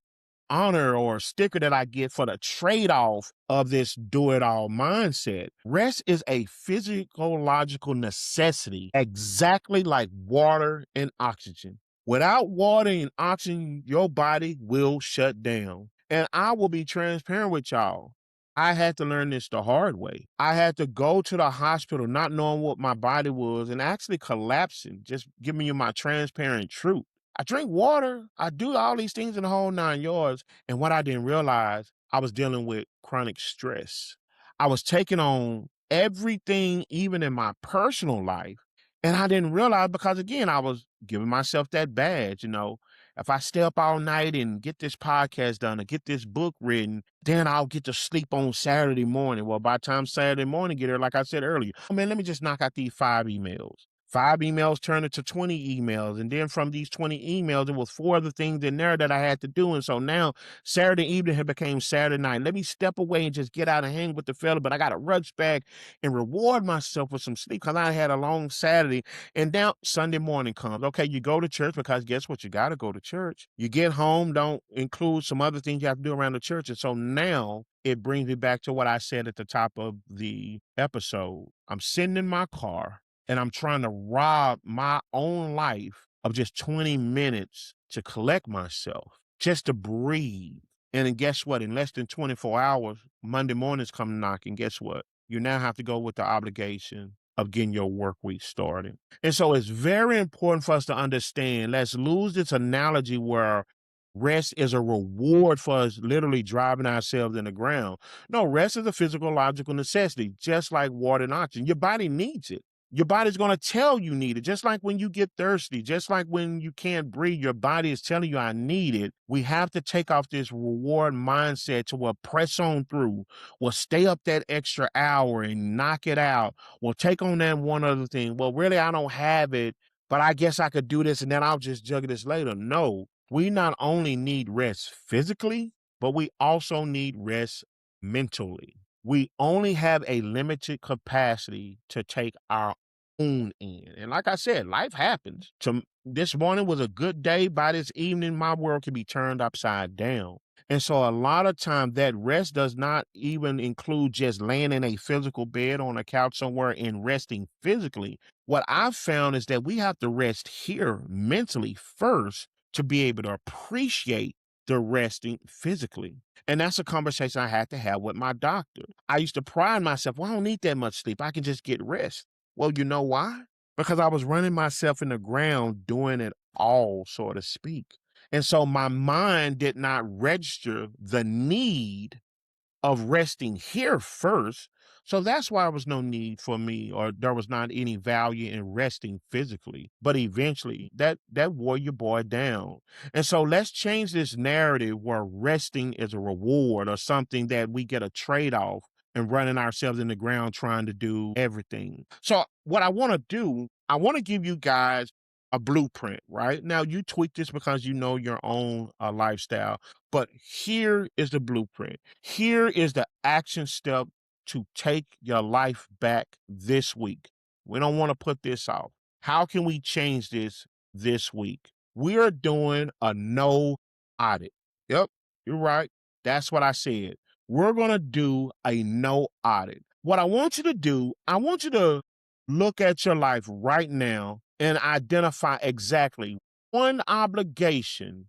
honor or a sticker that I get for the trade-off of this do-it-all mindset. Rest is a physiological necessity, exactly like water and oxygen. Without water and oxygen, your body will shut down. And I will be transparent with y'all. I had to learn this the hard way. I had to go to the hospital not knowing what my body was and actually collapsing, just giving you my transparent truth. I drink water. I do all these things in the whole 9 yards. And what I didn't realize, I was dealing with chronic stress. I was taking on everything, even in my personal life. And I didn't realize because, again, I was giving myself that badge. If I stay up all night and get this podcast done or get this book written, then I'll get to sleep on Saturday morning. Well, by the time Saturday morning get here, like I said earlier, man, let me just knock out these 5 emails. 5 emails turned into 20 emails. And then from these 20 emails, there was 4 other things in there that I had to do. And so now Saturday evening had became Saturday night. Let me step away and just get out and hang with the fella. But I got to rush back and reward myself with some sleep because I had a long Saturday. And now Sunday morning comes. Okay, you go to church because guess what? You got to go to church. You get home, don't include some other things you have to do around the church. And so now it brings me back to what I said at the top of the episode. I'm sitting in my car and I'm trying to rob my own life of just 20 minutes to collect myself, just to breathe. And then guess what? In less than 24 hours, Monday mornings come knocking. Guess what? You now have to go with the obligation of getting your work week started. And so it's very important for us to understand, let's lose this analogy where rest is a reward for us literally driving ourselves in the ground. No, rest is a physiological necessity, just like water and oxygen. Your body needs it. Your body's going to tell you need it. Just like when you get thirsty, just like when you can't breathe, your body is telling you, I need it. We have to take off this reward mindset to well, press on through. Well, stay up that extra hour and knock it out. Well, take on that one other thing. Well, really, I don't have it, but I guess I could do this and then I'll just juggle this later. No, we not only need rest physically, but we also need rest mentally. We only have a limited capacity to take our own in. And like I said, life happens. This morning was a good day. By this evening, my world can be turned upside down. And so a lot of times that rest does not even include just laying in a physical bed on a couch somewhere and resting physically. What I've found is that we have to rest here mentally first to be able to appreciate the resting physically. And that's a conversation I had to have with my doctor. I used to pride myself, well, I don't need that much sleep. I can just get rest. Well, you know why? Because I was running myself in the ground doing it all, so to speak. And so my mind did not register the need of resting here first. So that's why there was no need for me, or there was not any value in resting physically. But eventually that wore your boy down. And so let's change this narrative where resting is a reward or something that we get a trade-off and running ourselves in the ground trying to do everything. So what I want to do, I want to give you guys a blueprint, right? Now you tweak this because you know your own lifestyle, but here is the blueprint. Here is the action step to take your life back this week. We don't want to put this off. How can we change this week? We are doing a no audit. Yep, you're right. That's what I said. We're going to do a no audit. What I want you to do, I want you to look at your life right now and identify exactly one obligation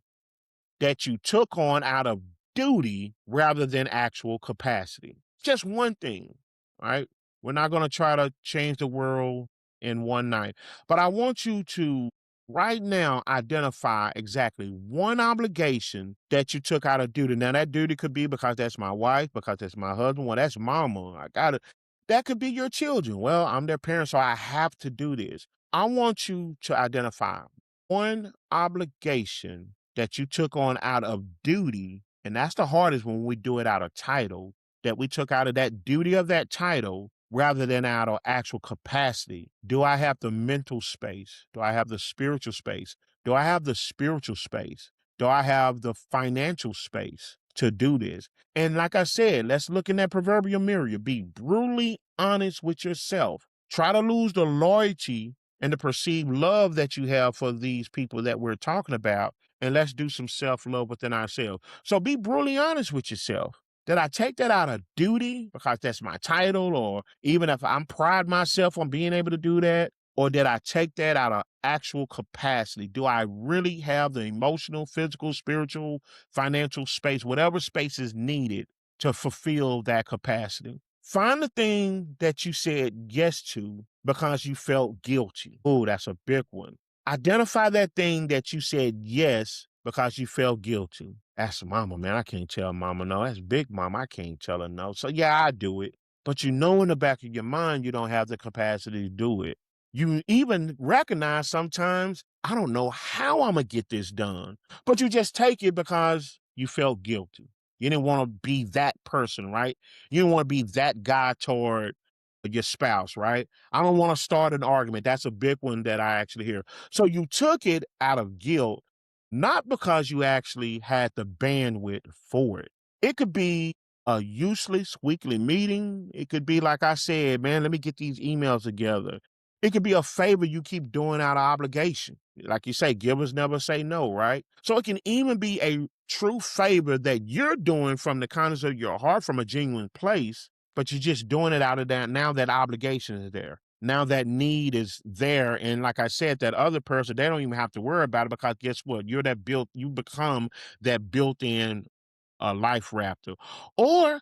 that you took on out of duty rather than actual capacity. Just one thing, right? We're not going to try to change the world in one night, but I want you to right now identify exactly one obligation that you took out of duty. Now that duty could be because that's my wife, because that's my husband, well, that's mama. That could be your children. Well, I'm their parent, so I have to do this. I want you to identify one obligation that you took on out of duty, and that's the hardest when we do it out of title, that we took out of that duty of that title rather than out of actual capacity. Do I have the mental space? Do I have the spiritual space? Do I have the spiritual space? Do I have the financial space to do this? And like I said, let's look in that proverbial mirror. Be brutally honest with yourself. Try to lose the loyalty and the perceived love that you have for these people that we're talking about, and let's do some self-love within ourselves. So be brutally honest with yourself. Did I take that out of duty because that's my title, or even if I'm pride myself on being able to do that, or did I take that out of actual capacity? Do I really have the emotional, physical, spiritual, financial space, whatever space is needed to fulfill that capacity? Find the thing that you said yes to because you felt guilty. Oh, that's a big one. Identify that thing that you said yes because you felt guilty. That's mama, man. I can't tell mama no. That's big mama. I can't tell her no. So yeah, I do it. But you know in the back of your mind, you don't have the capacity to do it. You even recognize sometimes, I don't know how I'm going to get this done. But you just take it because you felt guilty. You didn't want to be that person, right? You didn't want to be that guy toward your spouse, right? I don't want to start an argument. That's a big one that I actually hear. So you took it out of guilt, not because you actually had the bandwidth for it. It could be a useless weekly meeting. It could be, like I said, man, let me get these emails together. It could be a favor you keep doing out of obligation. Like you say, givers never say no, right? So it can even be a true favor that you're doing from the kindness of your heart, from a genuine place, but you're just doing it out of that. Now that obligation is there. Now that need is there. And like I said, that other person, they don't even have to worry about it, because guess what? You become that built in life raptor. Or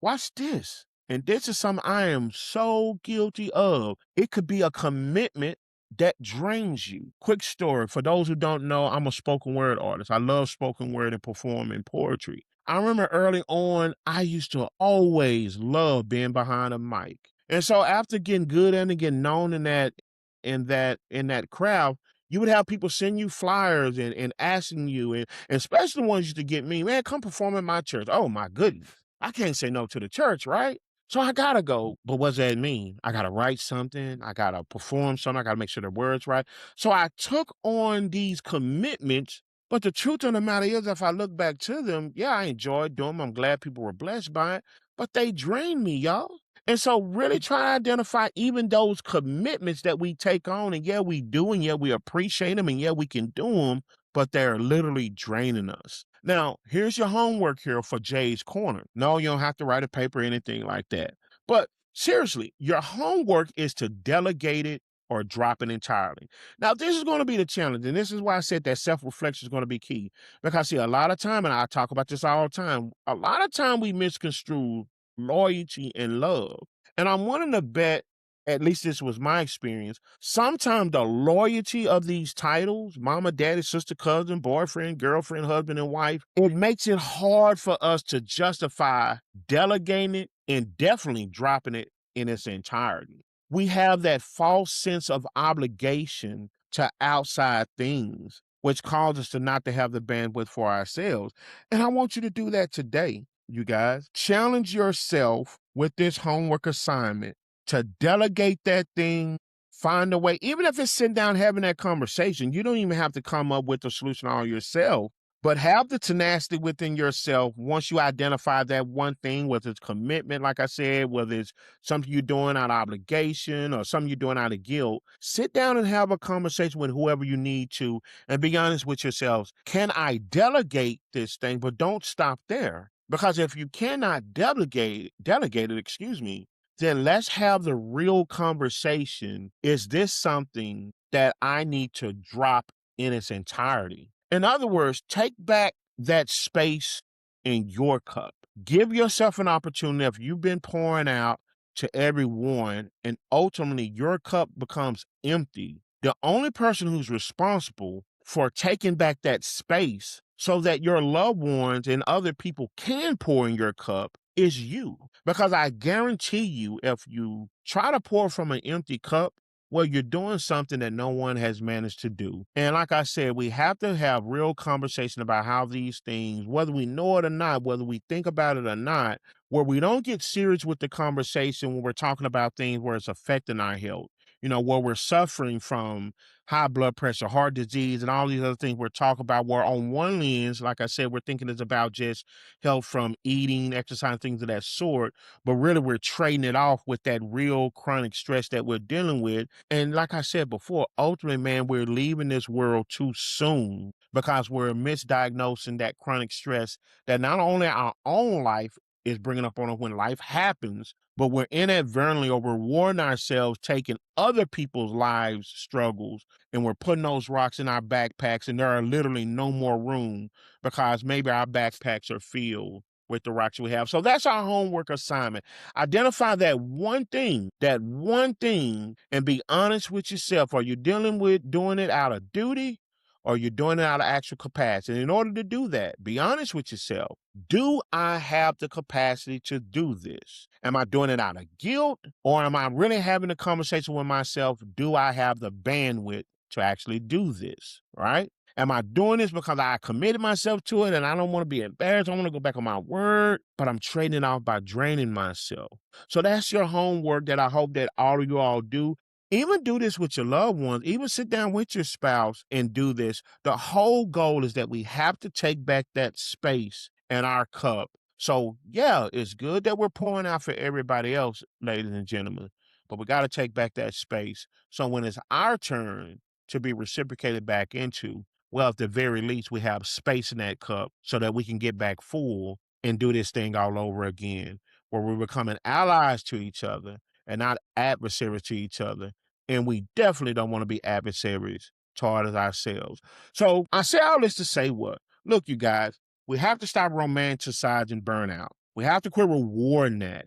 watch this. And this is something I am so guilty of. It could be a commitment that drains you. Quick story. For those who don't know, I'm a spoken word artist. I love spoken word and performing poetry. I remember early on, I used to always love being behind a mic. And so after getting good and getting known in that crowd, you would have people send you flyers and asking you, and especially the ones used to get me, man, come perform in my church. Oh my goodness. I can't say no to the church, right? So I gotta go. But what does that mean? I gotta write something. I gotta perform something. I gotta make sure the words right. So I took on these commitments. But the truth of the matter is, if I look back to them, yeah, I enjoyed doing them. I'm glad people were blessed by it. But they drained me, y'all. And so really try to identify even those commitments that we take on. And yeah, we do. And yeah, we appreciate them. And yeah, we can do them. But they're literally draining us. Now, here's your homework here for Jay's Corner. No, you don't have to write a paper or anything like that. But seriously, your homework is to delegate it or drop it entirely. Now, this is going to be the challenge. And this is why I said that self-reflection is going to be key. Because see, a lot of time, and I talk about this all the time, a lot of time we misconstrue loyalty and love. And I'm willing to bet, at least this was my experience, sometimes the loyalty of these titles, mama, daddy, sister, cousin, boyfriend, girlfriend, husband, and wife, it makes it hard for us to justify delegating it and definitely dropping it in its entirety. We have that false sense of obligation to outside things, which causes us to not to have the bandwidth for ourselves. And I want you to do that today, you guys. Challenge yourself with this homework assignment to delegate that thing, find a way, even if it's sitting down having that conversation. You don't even have to come up with the solution all yourself, but have the tenacity within yourself once you identify that one thing, whether it's commitment, like I said, whether it's something you're doing out of obligation or something you're doing out of guilt. Sit down and have a conversation with whoever you need to and be honest with yourselves. Can I delegate this thing? But don't stop there. Because if you cannot delegate it, then let's have the real conversation. Is this something that I need to drop in its entirety? In other words, take back that space in your cup. Give yourself an opportunity. If you've been pouring out to everyone and ultimately your cup becomes empty, the only person who's responsible for taking back that space so that your loved ones and other people can pour in your cup is you. Because I guarantee you, if you try to pour from an empty cup, well, you're doing something that no one has managed to do. And like I said, we have to have real conversation about how these things, whether we know it or not, whether we think about it or not, where we don't get serious with the conversation when we're talking about things where it's affecting our health, where we're suffering from high blood pressure, heart disease, and all these other things we're talking about, where on one lens, like I said, we're thinking it's about just health from eating, exercise, things of that sort. But really, we're trading it off with that real chronic stress that we're dealing with. And like I said before, ultimately, man, we're leaving this world too soon because we're misdiagnosing that chronic stress that not only our own life is bringing up on us when life happens, but we're inadvertently or rewarding ourselves taking other people's lives struggles and we're putting those rocks in our backpacks, and there are literally no more room because maybe our backpacks are filled with the rocks we have. So that's our homework assignment. Identify that one thing, and be honest with yourself. Are you dealing with doing it out of duty or you're doing it out of actual capacity? And in order to do that, be honest with yourself. Do I have the capacity to do this? Am I doing it out of guilt, or am I really having a conversation with myself? Do I have the bandwidth to actually do this? Right? Am I doing this because I committed myself to it and I don't want to be embarrassed? I want to go back on my word, but I'm trading it off by draining myself. So that's your homework that I hope that all of you all do. Even do this with your loved ones. Even sit down with your spouse and do this. The whole goal is that we have to take back that space in our cup. So yeah, it's good that we're pouring out for everybody else, ladies and gentlemen, but we got to take back that space. So when it's our turn to be reciprocated back into, well, at the very least, we have space in that cup so that we can get back full and do this thing all over again, where we're becoming allies to each other and not adversaries to each other. And we definitely don't want to be adversaries toward ourselves. So I say all this to say what? Look, you guys, we have to stop romanticizing burnout. We have to quit rewarding that.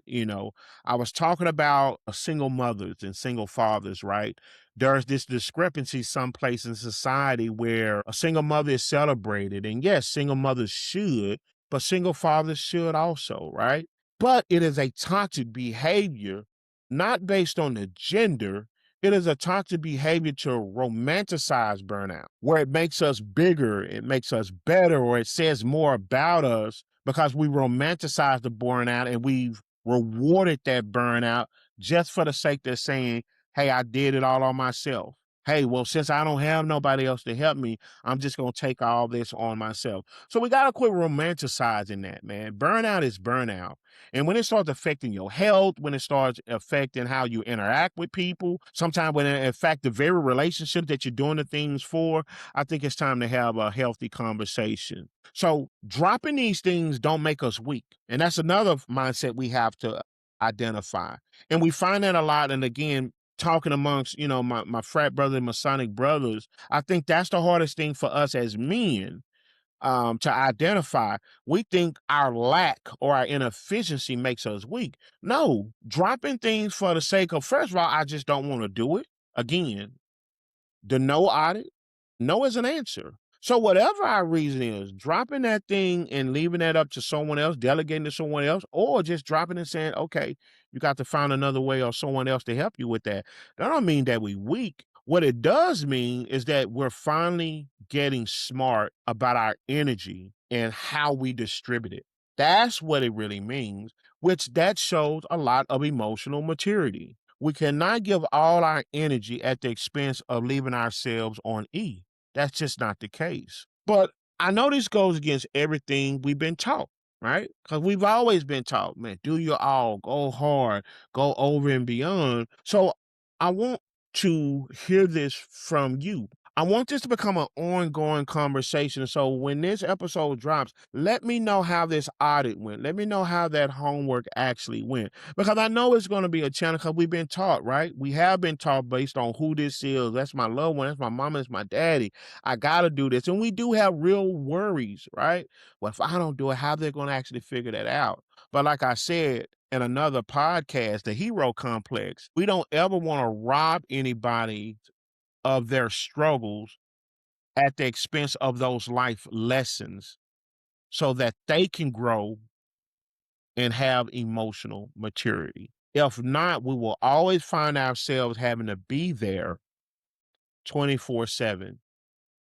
I was talking about single mothers and single fathers, right? There's this discrepancy someplace in society where a single mother is celebrated. And yes, single mothers should, but single fathers should also, right? But it is a toxic behavior, not based on the gender. It is a toxic behavior to romanticize burnout, where it makes us bigger, it makes us better, or it says more about us because we romanticize the burnout and we've rewarded that burnout just for the sake of saying, hey, I did it all on myself. Hey, well, since I don't have nobody else to help me, I'm just going to take all this on myself. So we got to quit romanticizing that, man. Burnout is burnout. And when it starts affecting your health, when it starts affecting how you interact with people, sometimes when it affects the very relationship that you're doing the things for, I think it's time to have a healthy conversation. So dropping these things don't make us weak. And that's another mindset we have to identify. And we find that a lot. And again, talking amongst, my frat brother and Masonic brothers, I think that's the hardest thing for us as men to identify. We think our lack or our inefficiency makes us weak. No, dropping things for the sake of, first of all, I just don't want to do it. Again, the no audit, no is an answer. So whatever our reason is, dropping that thing and leaving that up to someone else, delegating to someone else, or just dropping and saying, okay, you got to find another way or someone else to help you with that. That don't mean that we weak. What it does mean is that we're finally getting smart about our energy and how we distribute it. That's what it really means, which that shows a lot of emotional maturity. We cannot give all our energy at the expense of leaving ourselves on E. That's just not the case. But I know this goes against everything we've been taught, right? Because we've always been taught, man, do your all, go hard, go over and beyond. So I want to hear this from you. I want this to become an ongoing conversation. So when this episode drops, let me know how this audit went. Let me know how that homework actually went. Because I know it's going to be a challenge because we've been taught, right? We have been taught based on who this is. That's my loved one. That's my mama. That's my daddy. I got to do this. And we do have real worries, right? Well, if I don't do it, how they're going to actually figure that out? But like I said, in another podcast, the hero complex, we don't ever want to rob anybody of their struggles at the expense of those life lessons so that they can grow and have emotional maturity. If not, we will always find ourselves having to be there 24/7,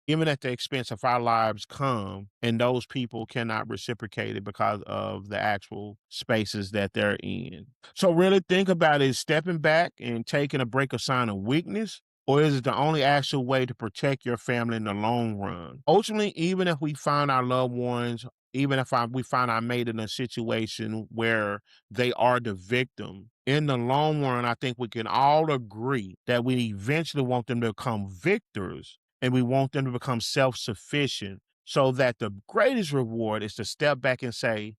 even at the expense of our lives come, and those people cannot reciprocate it because of the actual spaces that they're in. So really think about it, is stepping back and taking a break a sign of weakness? Or is it the only actual way to protect your family in the long run? Ultimately, even if we find our loved ones, even if we find our mate in a situation where they are the victim, in the long run, I think we can all agree that we eventually want them to become victors and we want them to become self-sufficient, so that the greatest reward is to step back and say,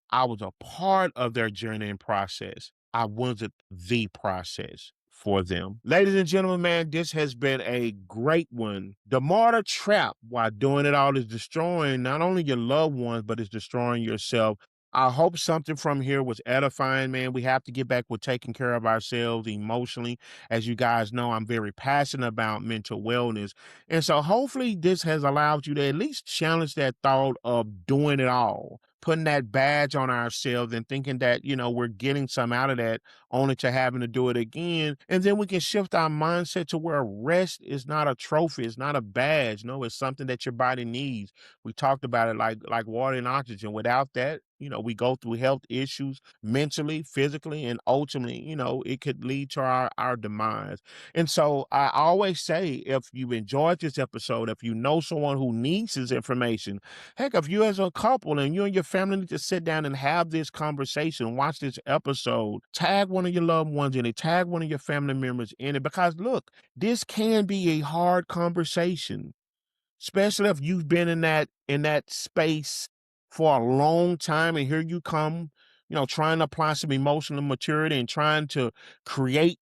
I was a part of their journey and process. I wasn't the process for them. Ladies and gentlemen, man, this has been a great one. The Martyr Trap, while doing it all, is destroying not only your loved ones, but it's destroying yourself. I hope something from here was edifying, man. We have to get back with taking care of ourselves emotionally. As you guys know, I'm very passionate about mental wellness. And so hopefully this has allowed you to at least challenge that thought of doing it all, putting that badge on ourselves and thinking that, we're getting some out of that only to having to do it again. And then we can shift our mindset to where rest is not a trophy, it's not a badge. No, it's something that your body needs. We talked about it like water and oxygen. Without that, we go through health issues mentally, physically, and ultimately, it could lead to our demise. And so I always say, if you enjoyed this episode, if you know someone who needs this information, heck, if you as a couple and you and your family need to sit down and have this conversation, watch this episode, tag one of your loved ones in it, tag one of your family members in it, because look, this can be a hard conversation, especially if you've been in that space for a long time, and here you come, trying to apply some emotional maturity and trying to create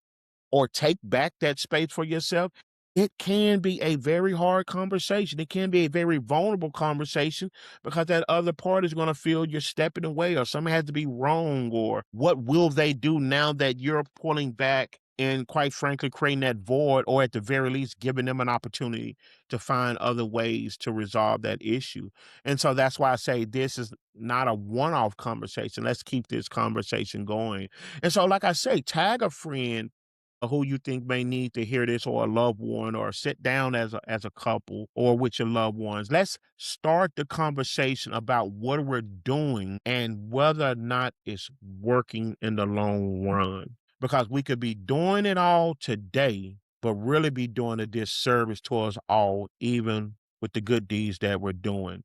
or take back that space for yourself. It can be a very hard conversation. It can be a very vulnerable conversation, because that other part is going to feel you're stepping away, or something has to be wrong, or what will they do now that you're pulling back and, quite frankly, creating that void, or at the very least giving them an opportunity to find other ways to resolve that issue. And so that's why I say this is not a one-off conversation. Let's keep this conversation going. And so, like I say, tag a friend who you think may need to hear this, or a loved one, or sit down as a couple or with your loved ones. Let's start the conversation about what we're doing and whether or not it's working in the long run. Because we could be doing it all today, but really be doing a disservice towards all, even with the good deeds that we're doing.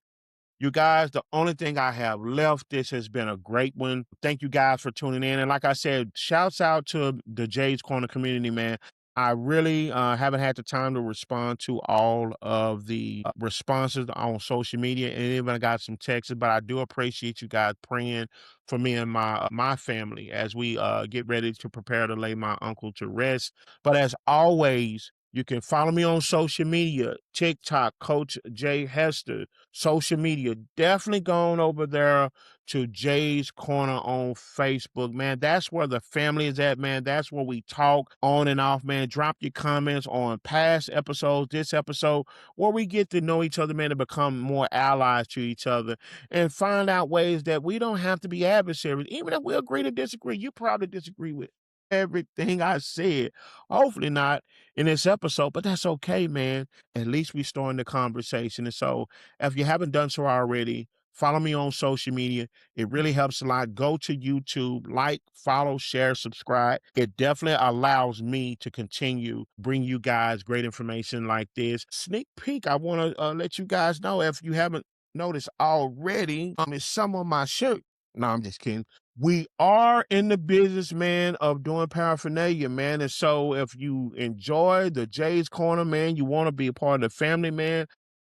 You guys, the only thing I have left, this has been a great one. Thank you guys for tuning in. And like I said, shouts out to the Jay's Corner community, man. I really haven't had the time to respond to all of the responses on social media, and even I got some texts, but I do appreciate you guys praying for me and my family as we get ready to prepare to lay my uncle to rest. But as always, you can follow me on social media, TikTok, Coach Jay Hester, social media. Definitely going over there to Jay's Corner on Facebook, man. That's where the family is at, man. That's where we talk on and off, man. Drop your comments on past episodes, this episode, where we get to know each other, man, and become more allies to each other, and find out ways that we don't have to be adversaries. Even if we agree to disagree, you probably disagree with everything I said. Hopefully not in this episode, but that's okay, man. At least we starting the conversation. And so, if you haven't done so already, follow me on social media. It really helps a lot. Go to YouTube, like, follow, share, subscribe. It definitely allows me to continue bring you guys great information like this. Sneak peek, I want to let you guys know, if you haven't noticed already, it's some on my shirt. No, I'm just kidding. We are in the business, man, of doing paraphernalia, man. And so, if you enjoy the Jay's Corner, man, you want to be a part of the family, man,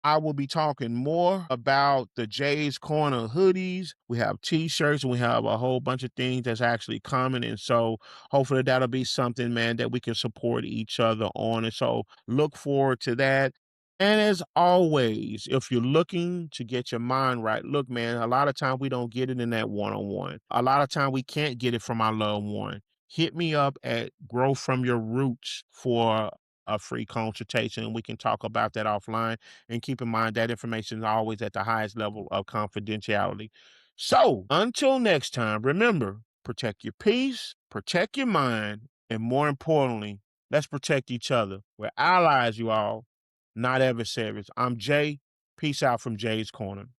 I will be talking more about the Jay's Corner hoodies. We have t-shirts, and we have a whole bunch of things that's actually coming. And so hopefully that'll be something, man, that we can support each other on. And so look forward to that. And as always, if you're looking to get your mind right, look, man, a lot of time we don't get it in that one-on-one. A lot of time we can't get it from our loved one. Hit me up at Grow From Your Roots for a free consultation, and we can talk about that offline. And keep in mind that information is always at the highest level of confidentiality. So until next time, remember, protect your peace, protect your mind, and more importantly, let's protect each other. We're allies, you all, not adversaries. I'm Jay. Peace out from Jay's Corner.